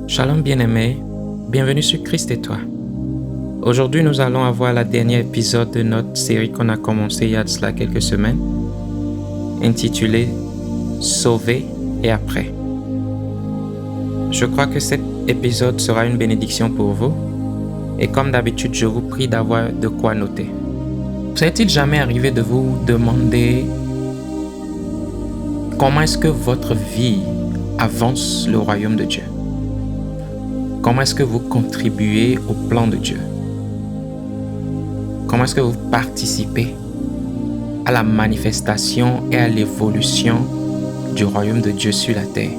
Shalom bien-aimé, bienvenue sur Christ et toi. Aujourd'hui, nous allons avoir le dernier épisode de notre série qu'on a commencé il y a de cela quelques semaines, intitulée « Sauvé et après ». Je crois que cet épisode sera une bénédiction pour vous et comme d'habitude, je vous prie d'avoir de quoi noter. Vous est-il jamais arrivé de vous demander comment est-ce que votre vie avance le royaume de Dieu? Comment est-ce que vous contribuez au plan de Dieu? Comment est-ce que vous participez à la manifestation et à l'évolution du royaume de Dieu sur la terre?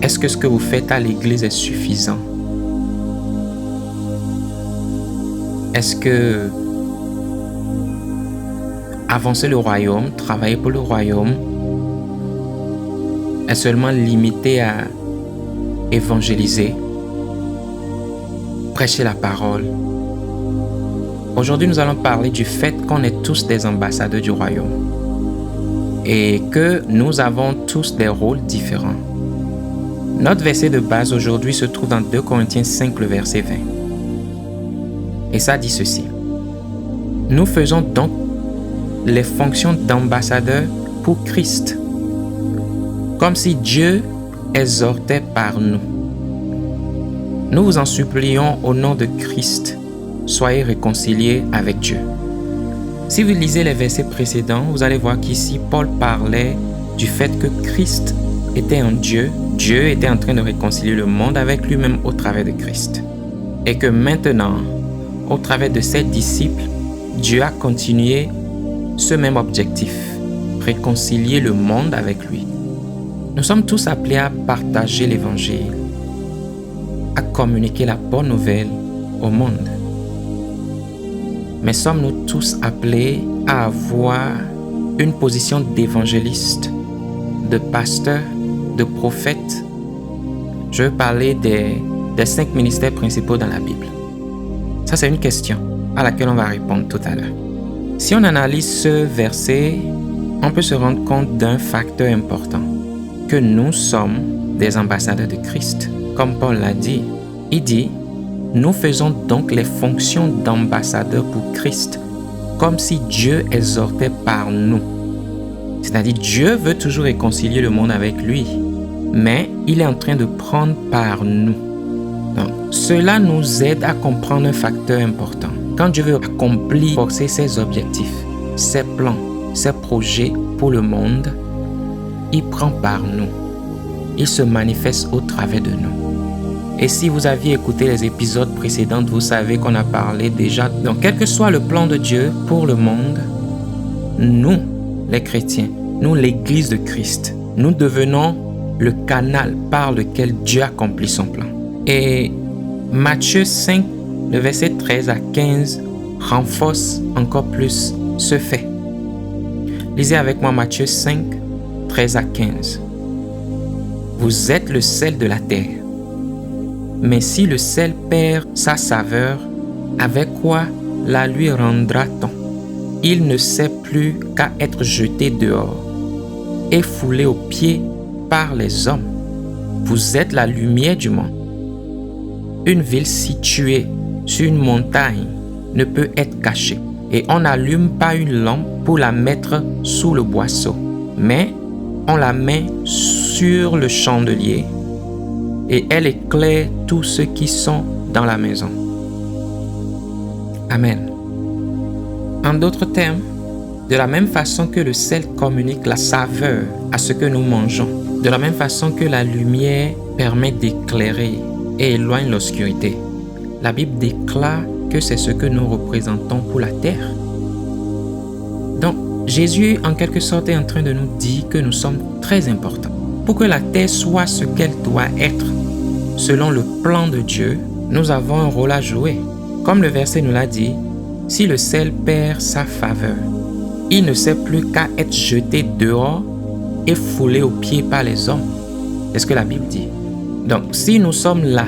Est-ce que ce que vous faites à l'église est suffisant? Est-ce que avancer le royaume, travailler pour le royaume, est seulement limité à évangéliser, prêcher la parole? Aujourd'hui, nous allons parler du fait qu'on est tous des ambassadeurs du royaume et que nous avons tous des rôles différents. Notre verset de base aujourd'hui se trouve dans 2 Corinthiens 5, le verset 20. Et ça dit ceci. Nous faisons donc les fonctions d'ambassadeurs pour Christ, comme si Dieu exhortait par nous. Nous vous en supplions au nom de Christ, soyez réconciliés avec Dieu. Si vous lisez les versets précédents, vous allez voir qu'ici Paul parlait du fait que Christ était en Dieu, Dieu était en train de réconcilier le monde avec lui-même au travers de Christ. Et que maintenant, au travers de ses disciples, Dieu a continué ce même objectif, réconcilier le monde avec lui. Nous sommes tous appelés à partager l'évangile, à communiquer la bonne nouvelle au monde. Mais sommes-nous tous appelés à avoir une position d'évangéliste, de pasteur, de prophète? Je veux parler des 5 ministères principaux dans la Bible. Ça, c'est une question à laquelle on va répondre tout à l'heure. Si on analyse ce verset, on peut se rendre compte d'un facteur important, que nous sommes des ambassadeurs de Christ. Comme Paul l'a dit, il dit « Nous faisons donc les fonctions d'ambassadeurs pour Christ, comme si Dieu exhortait par nous. » C'est-à-dire Dieu veut toujours réconcilier le monde avec lui, mais il est en train de prendre par nous. Donc, cela nous aide à comprendre un facteur important. Quand Dieu veut accomplir, forcer ses objectifs, ses plans, ses projets pour le monde, il prend par nous. Il se manifeste au travers de nous. Et si vous aviez écouté les épisodes précédents, vous savez qu'on a parlé déjà. Donc, quel que soit le plan de Dieu pour le monde, nous, les chrétiens, nous, l'Église de Christ, nous devenons le canal par lequel Dieu accomplit son plan. Et Matthieu 5, le verset 13 à 15, renforce encore plus ce fait. Lisez avec moi Matthieu 5, 13 à 15. Vous êtes le sel de la terre. Mais si le sel perd sa saveur, avec quoi la lui rendra-t-on? Il ne sert plus qu'à être jeté dehors et foulé aux pieds par les hommes. Vous êtes la lumière du monde. Une ville située sur une montagne ne peut être cachée. Et on n'allume pas une lampe pour la mettre sous le boisseau, mais on la met sur le chandelier et elle éclaire tous ceux qui sont dans la maison. Amen. En d'autres termes, de la même façon que le sel communique la saveur à ce que nous mangeons, de la même façon que la lumière permet d'éclairer et éloigne l'obscurité, la Bible déclare que c'est ce que nous représentons pour la terre. Donc, Jésus, en quelque sorte, est en train de nous dire que nous sommes très importants. Pour que la terre soit ce qu'elle doit être, selon le plan de Dieu, nous avons un rôle à jouer. Comme le verset nous l'a dit, si le sel perd sa faveur, il ne sert plus qu'à être jeté dehors et foulé aux pieds par les hommes. C'est ce que la Bible dit. Donc, si nous sommes là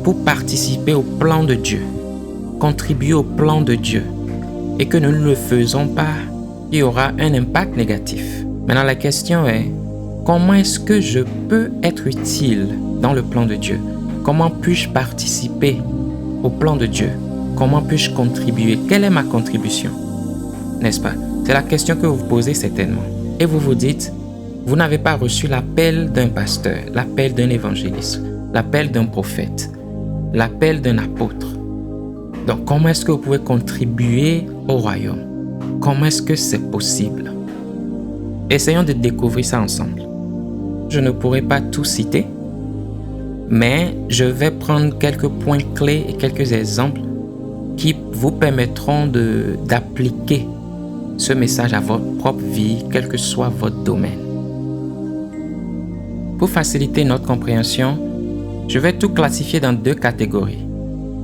pour participer au plan de Dieu, contribuer au plan de Dieu, et que nous ne le faisons pas, il y aura un impact négatif. Maintenant, la question est, comment est-ce que je peux être utile dans le plan de Dieu? Comment puis-je participer au plan de Dieu? Comment puis-je contribuer? Quelle est ma contribution? N'est-ce pas? C'est la question que vous vous posez certainement. Et vous vous dites, vous n'avez pas reçu l'appel d'un pasteur, l'appel d'un évangéliste, l'appel d'un prophète, l'appel d'un apôtre. Donc, comment est-ce que vous pouvez contribuer au royaume? Comment est-ce que c'est possible? Essayons de découvrir ça ensemble. Je ne pourrai pas tout citer, mais je vais prendre quelques points clés et quelques exemples qui vous permettront d'appliquer ce message à votre propre vie, quel que soit votre domaine. Pour faciliter notre compréhension, je vais tout classifier dans 2 catégories.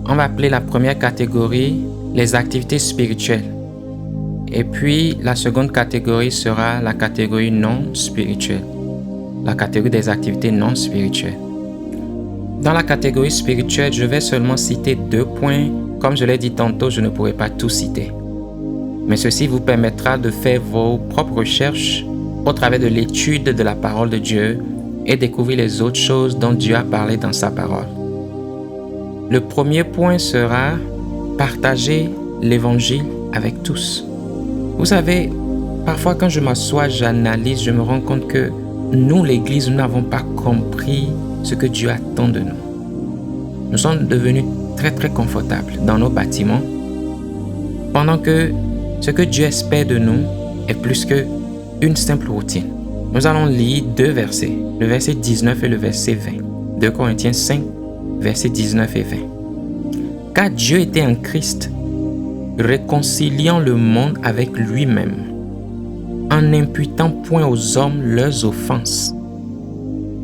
On va appeler la première catégorie les activités spirituelles. Et puis, la seconde catégorie sera la catégorie non spirituelle. La catégorie des activités non spirituelles. Dans la catégorie spirituelle, je vais seulement citer 2 points. Comme je l'ai dit tantôt, je ne pourrai pas tout citer. Mais ceci vous permettra de faire vos propres recherches au travers de l'étude de la parole de Dieu et découvrir les autres choses dont Dieu a parlé dans sa parole. Le premier point sera partager l'évangile avec tous. Vous savez, parfois quand je m'assois, j'analyse, je me rends compte que nous, l'Église, nous n'avons pas compris ce que Dieu attend de nous. Nous sommes devenus très très confortables dans nos bâtiments, pendant que ce que Dieu espère de nous est plus qu'une simple routine. Nous allons lire 2 versets, le verset 19 et le verset 20. 2 Corinthiens 5, versets 19 et 20. Car Dieu était en Christ, réconciliant le monde avec lui-même, en n'imputant point aux hommes leurs offenses.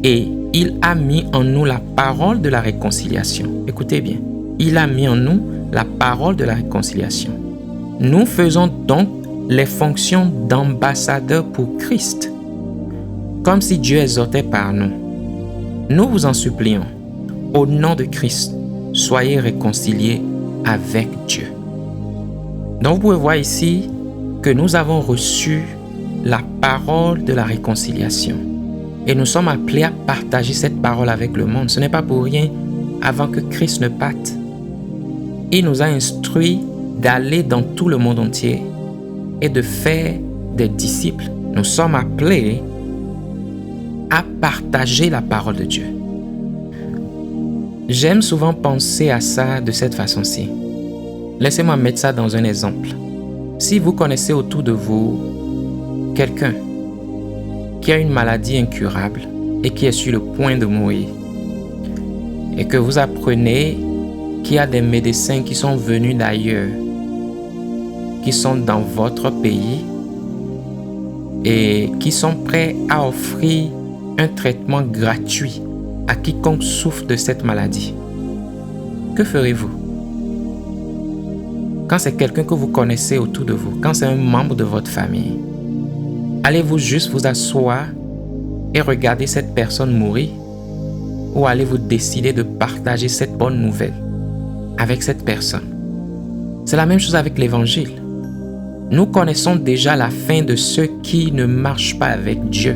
Et il a mis en nous la parole de la réconciliation. Écoutez bien, il a mis en nous la parole de la réconciliation. Nous faisons donc les fonctions d'ambassadeurs pour Christ, comme si Dieu exhortait par nous. Nous vous en supplions, au nom de Christ, soyez réconciliés avec Dieu. Donc vous pouvez voir ici que nous avons reçu la parole de la réconciliation. Et nous sommes appelés à partager cette parole avec le monde. Ce n'est pas pour rien, avant que Christ ne parte, il nous a instruits d'aller dans tout le monde entier et de faire des disciples. Nous sommes appelés à partager la parole de Dieu. J'aime souvent penser à ça de cette façon-ci. Laissez-moi mettre ça dans un exemple. Si vous connaissez autour de vous quelqu'un qui a une maladie incurable et qui est sur le point de mourir, et que vous apprenez qu'il y a des médecins qui sont venus d'ailleurs, qui sont dans votre pays et qui sont prêts à offrir un traitement gratuit à quiconque souffre de cette maladie, que ferez-vous? Quand c'est quelqu'un que vous connaissez autour de vous, quand c'est un membre de votre famille, allez-vous juste vous asseoir et regarder cette personne mourir? Ou allez-vous décider de partager cette bonne nouvelle avec cette personne? C'est la même chose avec l'évangile. Nous connaissons déjà la fin de ceux qui ne marchent pas avec Dieu.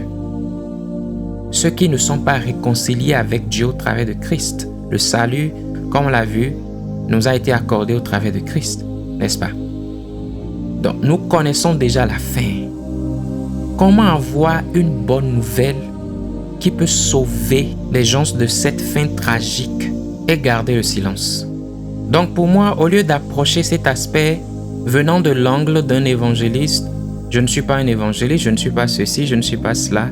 Ceux qui ne sont pas réconciliés avec Dieu au travers de Christ. Le salut, comme on l'a vu, nous a été accordé au travers de Christ, n'est-ce pas? Donc, nous connaissons déjà la fin. Comment avoir une bonne nouvelle qui peut sauver les gens de cette fin tragique et garder le silence? Donc, pour moi, au lieu d'approcher cet aspect venant de l'angle d'un évangéliste, je ne suis pas un évangéliste, je ne suis pas ceci, je ne suis pas cela.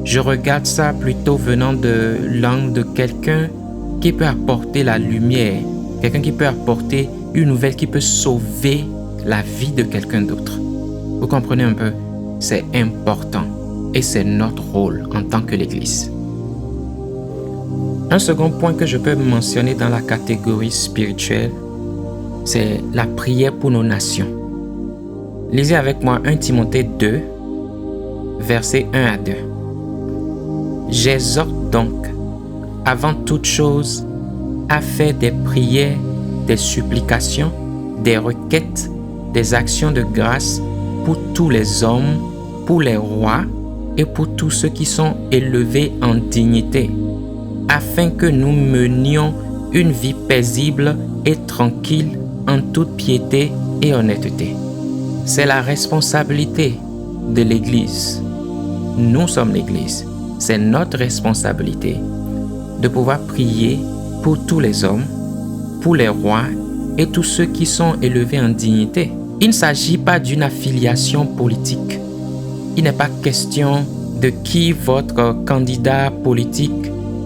Je regarde ça plutôt venant de l'angle de quelqu'un qui peut apporter la lumière, quelqu'un qui peut apporter une nouvelle qui peut sauver la vie de quelqu'un d'autre. Vous comprenez un peu? C'est important et c'est notre rôle en tant que l'Église. Un second point que je peux mentionner dans la catégorie spirituelle, c'est la prière pour nos nations. Lisez avec moi 1 Timothée 2, versets 1 à 2. J'exhorte donc, avant toute chose, à faire des prières, des supplications, des requêtes, des actions de grâce pour tous les hommes, pour les rois, et pour tous ceux qui sont élevés en dignité, afin que nous menions une vie paisible et tranquille en toute piété et honnêteté. C'est la responsabilité de l'Église. Nous sommes l'Église. C'est notre responsabilité de pouvoir prier pour tous les hommes, pour les rois et tous ceux qui sont élevés en dignité. Il ne s'agit pas d'une affiliation politique. Il n'est pas question de qui votre candidat politique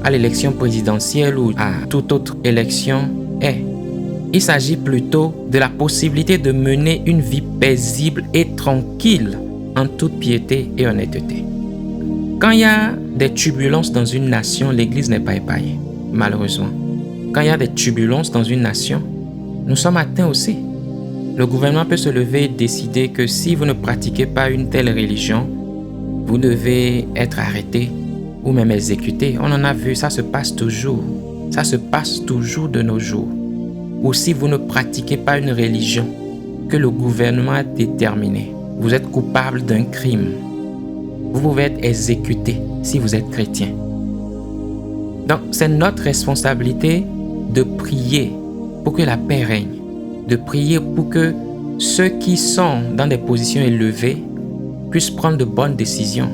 à l'élection présidentielle ou à toute autre élection est. Il s'agit plutôt de la possibilité de mener une vie paisible et tranquille en toute piété et honnêteté. Quand il y a des turbulences dans une nation, l'Église n'est pas épargnée, malheureusement. Quand il y a des turbulences dans une nation, nous sommes atteints aussi. Le gouvernement peut se lever et décider que si vous ne pratiquez pas une telle religion, vous devez être arrêté ou même exécuté. On en a vu, ça se passe toujours. Ça se passe toujours de nos jours. Ou si vous ne pratiquez pas une religion que le gouvernement a déterminée, vous êtes coupable d'un crime. Vous pouvez être exécuté si vous êtes chrétien. Donc, c'est notre responsabilité de prier pour que la paix règne, de prier pour que ceux qui sont dans des positions élevées puissent prendre de bonnes décisions.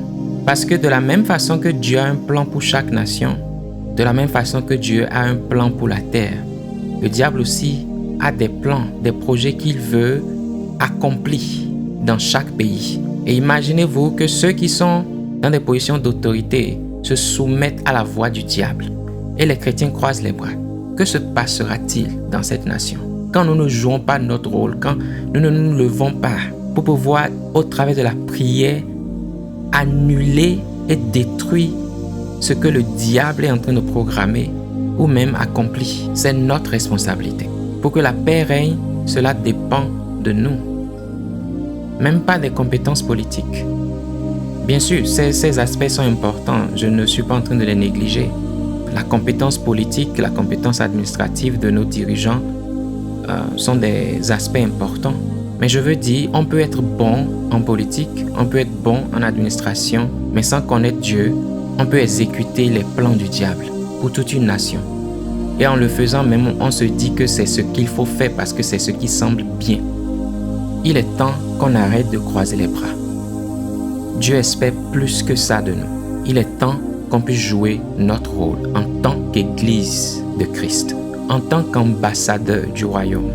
Parce que de la même façon que Dieu a un plan pour chaque nation, de la même façon que Dieu a un plan pour la terre, le diable aussi a des plans, des projets qu'il veut accomplir dans chaque pays. Et imaginez-vous que ceux qui sont dans des positions d'autorité se soumettent à la voix du diable. Et les chrétiens croisent les bras. Que se passera-t-il dans cette nation? Quand nous ne jouons pas notre rôle, quand nous ne nous levons pas pour pouvoir, au travers de la prière, annuler et détruire ce que le diable est en train de programmer ou même accomplir. C'est notre responsabilité. Pour que la paix règne, cela dépend de nous. Même pas des compétences politiques. Bien sûr, ces aspects sont importants. Je ne suis pas en train de les négliger. La compétence politique, la compétence administrative de nos dirigeants sont des aspects importants. Mais je veux dire, on peut être bon en politique, on peut être bon en administration, mais sans connaître Dieu, on peut exécuter les plans du diable pour toute une nation. Et en le faisant même, on se dit que c'est ce qu'il faut faire parce que c'est ce qui semble bien. Il est temps qu'on arrête de croiser les bras. Dieu espère plus que ça de nous. Il est temps qu'on puisse jouer notre rôle en tant qu'Église de Christ, en tant qu'ambassadeur du royaume,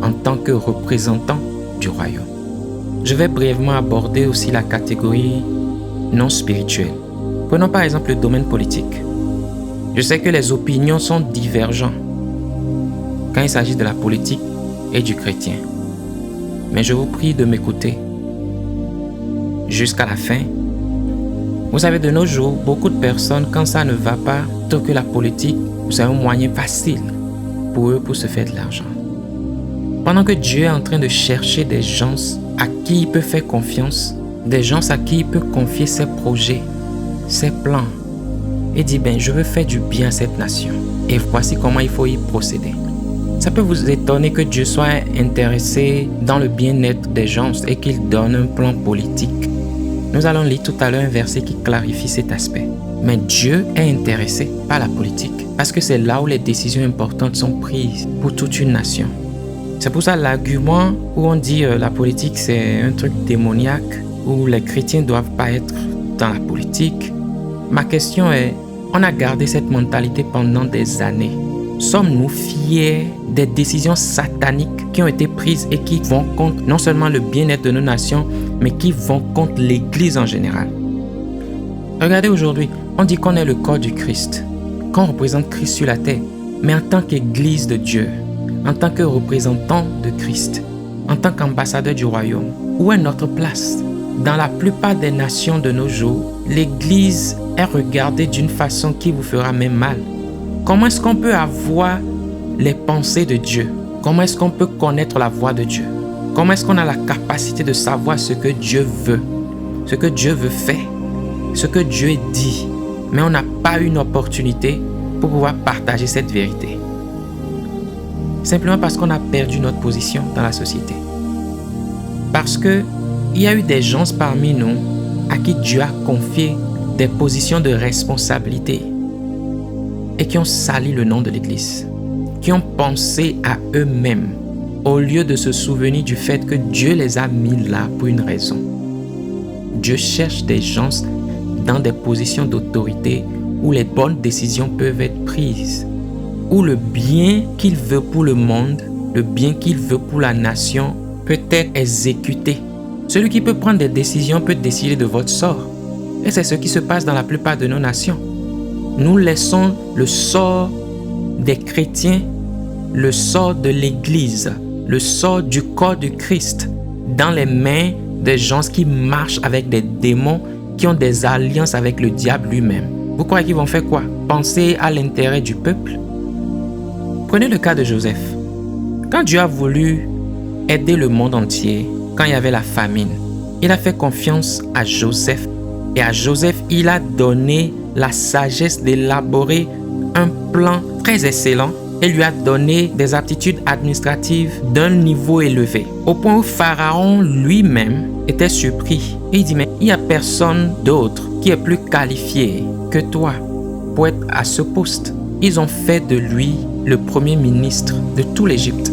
en tant que représentant du royaume. Je vais brièvement aborder aussi la catégorie non spirituelle. Prenons par exemple le domaine politique. Je sais que les opinions sont divergentes quand il s'agit de la politique et du chrétien. Mais je vous prie de m'écouter jusqu'à la fin. Vous savez, de nos jours, beaucoup de personnes, quand ça ne va pas, tant que la politique, c'est un moyen facile pour eux pour se faire de l'argent. Pendant que Dieu est en train de chercher des gens à qui il peut faire confiance, des gens à qui il peut confier ses projets, ses plans, et dit, je veux faire du bien à cette nation. Et voici comment il faut y procéder. Ça peut vous étonner que Dieu soit intéressé dans le bien-être des gens et qu'il donne un plan politique. Nous allons lire tout à l'heure un verset qui clarifie cet aspect. Mais Dieu est intéressé par la politique parce que c'est là où les décisions importantes sont prises pour toute une nation. C'est pour ça l'argument où on dit la politique c'est un truc démoniaque, où les chrétiens ne doivent pas être dans la politique. Ma question est, on a gardé cette mentalité pendant des années. Sommes-nous fiers des décisions sataniques qui ont été prises et qui vont contre non seulement le bien-être de nos nations, mais qui vont contre l'Église en général? Regardez aujourd'hui, on dit qu'on est le corps du Christ, qu'on représente Christ sur la terre, mais en tant qu'Église de Dieu, en tant que représentant de Christ, en tant qu'ambassadeur du royaume, où est notre place? Dans la plupart des nations de nos jours, l'Église est regardée d'une façon qui vous fera même mal. Comment est-ce qu'on peut avoir les pensées de Dieu? Comment est-ce qu'on peut connaître la voix de Dieu? Comment est-ce qu'on a la capacité de savoir ce que Dieu veut? Ce que Dieu veut faire? Ce que Dieu dit? Mais on n'a pas une opportunité pour pouvoir partager cette vérité. Simplement parce qu'on a perdu notre position dans la société. Parce qu'il y a eu des gens parmi nous à qui Dieu a confié des positions de responsabilité et qui ont sali le nom de l'Église, qui ont pensé à eux-mêmes au lieu de se souvenir du fait que Dieu les a mis là pour une raison. Dieu cherche des gens dans des positions d'autorité où les bonnes décisions peuvent être prises, où le bien qu'il veut pour le monde, le bien qu'il veut pour la nation peut être exécuté. Celui qui peut prendre des décisions peut décider de votre sort. Et c'est ce qui se passe dans la plupart de nos nations. Nous laissons le sort des chrétiens, le sort de l'Église, le sort du corps du Christ dans les mains des gens qui marchent avec des démons, qui ont des alliances avec le diable lui-même. Vous croyez qu'ils vont faire quoi? Penser à l'intérêt du peuple? Prenez le cas de Joseph. Quand Dieu a voulu aider le monde entier, quand il y avait la famine, il a fait confiance à Joseph. Et à Joseph, il a donné la sagesse d'élaborer un plan très excellent et lui a donné des aptitudes administratives d'un niveau élevé. Au point où Pharaon lui-même était surpris. Et il dit, mais il n'y a personne d'autre qui est plus qualifié que toi pour être à ce poste. Ils ont fait de lui le premier ministre de tout l'Égypte.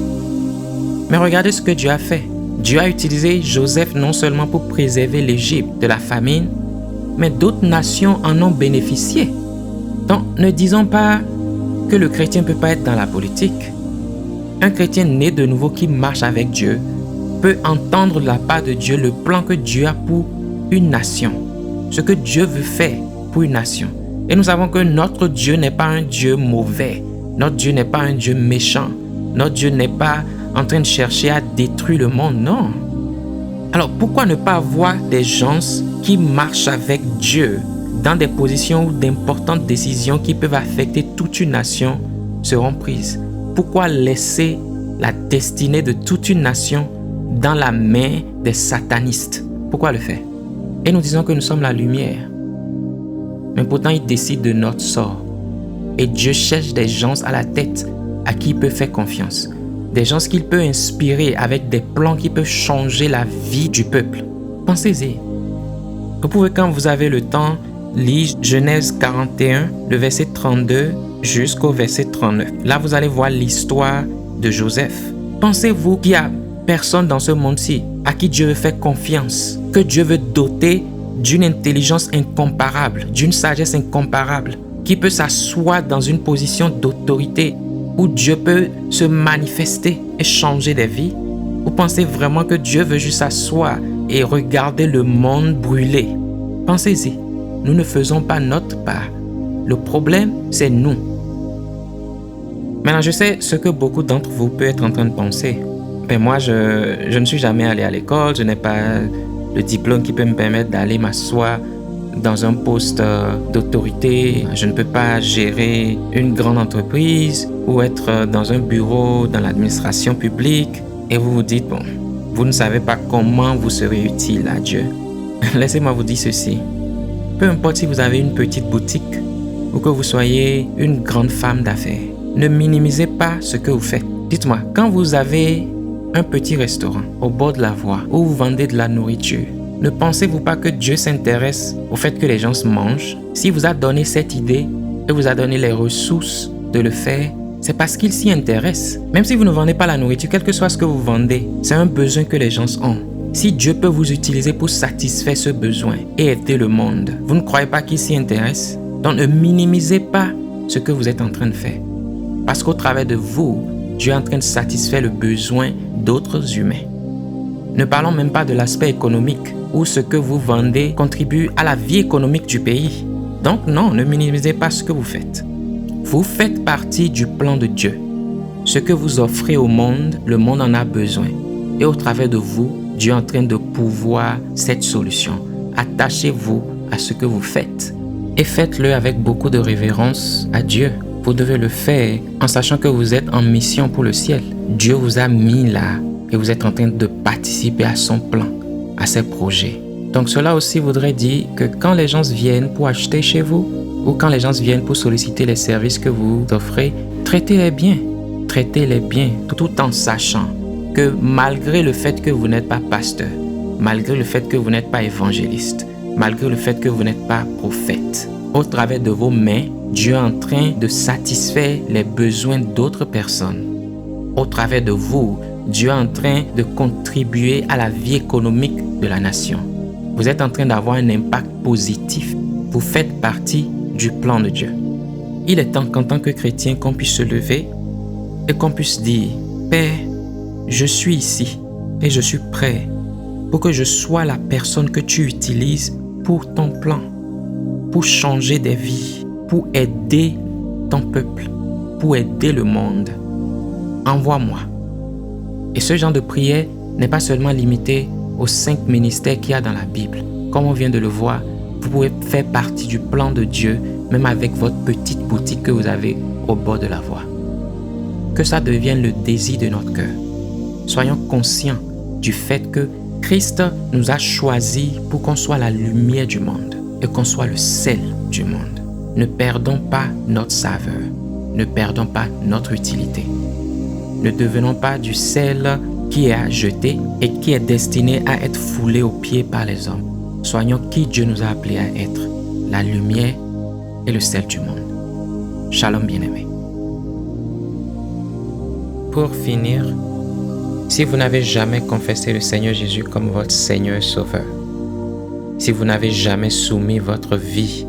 Mais regardez ce que Dieu a fait. Dieu a utilisé Joseph non seulement pour préserver l'Égypte de la famine, mais d'autres nations en ont bénéficié. Donc, ne disons pas que le chrétien ne peut pas être dans la politique. Un chrétien né de nouveau qui marche avec Dieu peut entendre de la part de Dieu le plan que Dieu a pour une nation, ce que Dieu veut faire pour une nation. Et nous savons que notre Dieu n'est pas un Dieu mauvais, notre Dieu n'est pas un Dieu méchant, notre Dieu n'est pas en train de chercher à détruire le monde, non. Alors pourquoi ne pas avoir des gens qui marchent avec Dieu dans des positions où d'importantes décisions qui peuvent affecter toute une nation seront prises? Pourquoi laisser la destinée de toute une nation dans la main des satanistes? Pourquoi le faire? Et nous disons que nous sommes la lumière. Mais pourtant, il décide de notre sort. Et Dieu cherche des gens à la tête à qui il peut faire confiance. Des gens qu'il peut inspirer avec des plans qui peuvent changer la vie du peuple. Pensez-y. Vous pouvez, quand vous avez le temps, lire Genèse 41, le verset 32 jusqu'au verset 39. Là, vous allez voir l'histoire de Joseph. Pensez-vous qu'il n'y a personne dans ce monde-ci à qui Dieu veut faire confiance, que Dieu veut doter d'une intelligence incomparable, d'une sagesse incomparable, qui peut s'asseoir dans une position d'autorité où Dieu peut se manifester et changer des vies? Vous pensez vraiment que Dieu veut juste s'asseoir et regarder le monde brûler? Pensez-y, nous ne faisons pas notre part. Le problème, c'est nous. Maintenant, je sais ce que beaucoup d'entre vous peuvent être en train de penser. Mais moi, je ne suis jamais allé à l'école, je n'ai pas le diplôme qui peut me permettre d'aller m'asseoir dans un poste d'autorité. Je ne peux pas gérer une grande entreprise ou être dans un bureau dans l'administration publique. Et vous vous dites, bon, vous ne savez pas comment vous serez utile à Dieu. Laissez-moi vous dire ceci. Peu importe si vous avez une petite boutique ou que vous soyez une grande femme d'affaires, ne minimisez pas ce que vous faites. Dites-moi, quand vous avez un petit restaurant au bord de la voie où vous vendez de la nourriture, ne pensez-vous pas que Dieu s'intéresse au fait que les gens se mangent? S'il vous a donné cette idée et vous a donné les ressources de le faire, c'est parce qu'il s'y intéresse. Même si vous ne vendez pas la nourriture, quel que soit ce que vous vendez, c'est un besoin que les gens ont. Si Dieu peut vous utiliser pour satisfaire ce besoin et aider le monde, vous ne croyez pas qu'il s'y intéresse? Donc ne minimisez pas ce que vous êtes en train de faire. Parce qu'au travers de vous, Dieu est en train de satisfaire le besoin d'autres humains. Ne parlons même pas de l'aspect économique, où ce que vous vendez contribue à la vie économique du pays. Donc non, ne minimisez pas ce que vous faites. Vous faites partie du plan de Dieu. Ce que vous offrez au monde, le monde en a besoin. Et au travers de vous, Dieu est en train de pourvoir cette solution. Attachez-vous à ce que vous faites. Et faites-le avec beaucoup de révérence à Dieu. Vous devez le faire en sachant que vous êtes en mission pour le ciel. Dieu vous a mis là et vous êtes en train de participer à son plan, à ses projets. Donc cela aussi voudrait dire que quand les gens viennent pour acheter chez vous ou quand les gens viennent pour solliciter les services que vous offrez, traitez-les bien. Traitez-les bien tout en sachant que malgré le fait que vous n'êtes pas pasteur, malgré le fait que vous n'êtes pas évangéliste, malgré le fait que vous n'êtes pas prophète. Au travers de vos mains, Dieu est en train de satisfaire les besoins d'autres personnes. Au travers de vous, Dieu est en train de contribuer à la vie économique de la nation. Vous êtes en train d'avoir un impact positif. Vous faites partie du plan de Dieu. Il est temps qu'en tant que chrétien, qu'on puisse se lever et qu'on puisse dire, Père, je suis ici et je suis prêt pour que je sois la personne que tu utilises pour ton plan, pour changer des vies, pour aider ton peuple, pour aider le monde. Envoie-moi. Et ce genre de prière n'est pas seulement limité aux 5 ministères qu'il y a dans la Bible. Comme on vient de le voir, vous pouvez faire partie du plan de Dieu, même avec votre petite boutique que vous avez au bord de la voie. Que ça devienne le désir de notre cœur. Soyons conscients du fait que Christ nous a choisis pour qu'on soit la lumière du monde et qu'on soit le sel du monde. Ne perdons pas notre saveur. Ne perdons pas notre utilité. Ne devenons pas du sel qui est à jeter et qui est destiné à être foulé aux pieds par les hommes. Soyons qui Dieu nous a appelés à être, la lumière et le sel du monde. Shalom bien-aimés. Pour finir, si vous n'avez jamais confessé le Seigneur Jésus comme votre Seigneur et Sauveur, si vous n'avez jamais soumis votre vie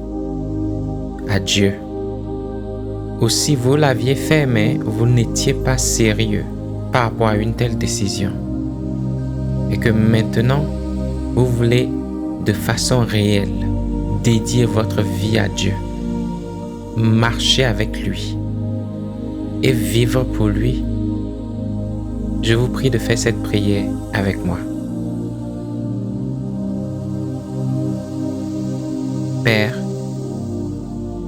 à Dieu, ou si vous l'aviez fait mais vous n'étiez pas sérieux par rapport à une telle décision, et que maintenant vous voulez de façon réelle dédier votre vie à Dieu, marcher avec lui et vivre pour lui, je vous prie de faire cette prière avec moi. Père,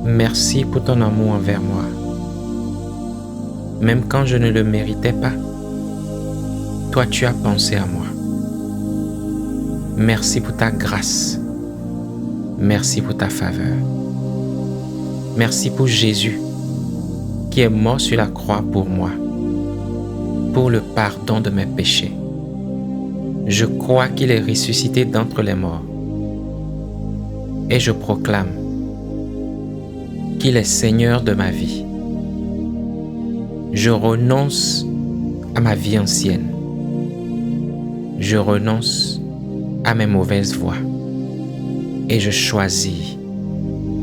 merci pour ton amour envers moi. Même quand je ne le méritais pas, toi tu as pensé à moi. Merci pour ta grâce. Merci pour ta faveur. Merci pour Jésus qui est mort sur la croix pour moi, pour le pardon de mes péchés. Je crois qu'il est ressuscité d'entre les morts. Et je proclame qu'il est Seigneur de ma vie. Je renonce à ma vie ancienne. Je renonce à mes mauvaises voies. Et je choisis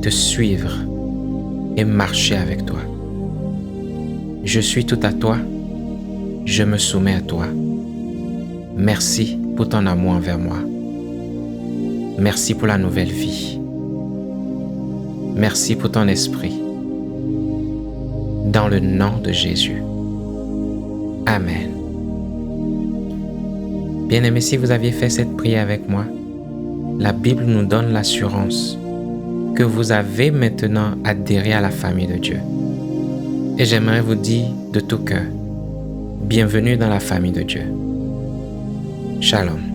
de suivre et marcher avec toi. Je suis tout à toi. Je me soumets à toi. Merci pour ton amour envers moi. Merci pour la nouvelle vie. Merci pour ton esprit. Dans le nom de Jésus. Amen. Bien-aimés, si vous aviez fait cette prière avec moi, la Bible nous donne l'assurance que vous avez maintenant adhéré à la famille de Dieu. Et j'aimerais vous dire de tout cœur, bienvenue dans la famille de Dieu. Shalom.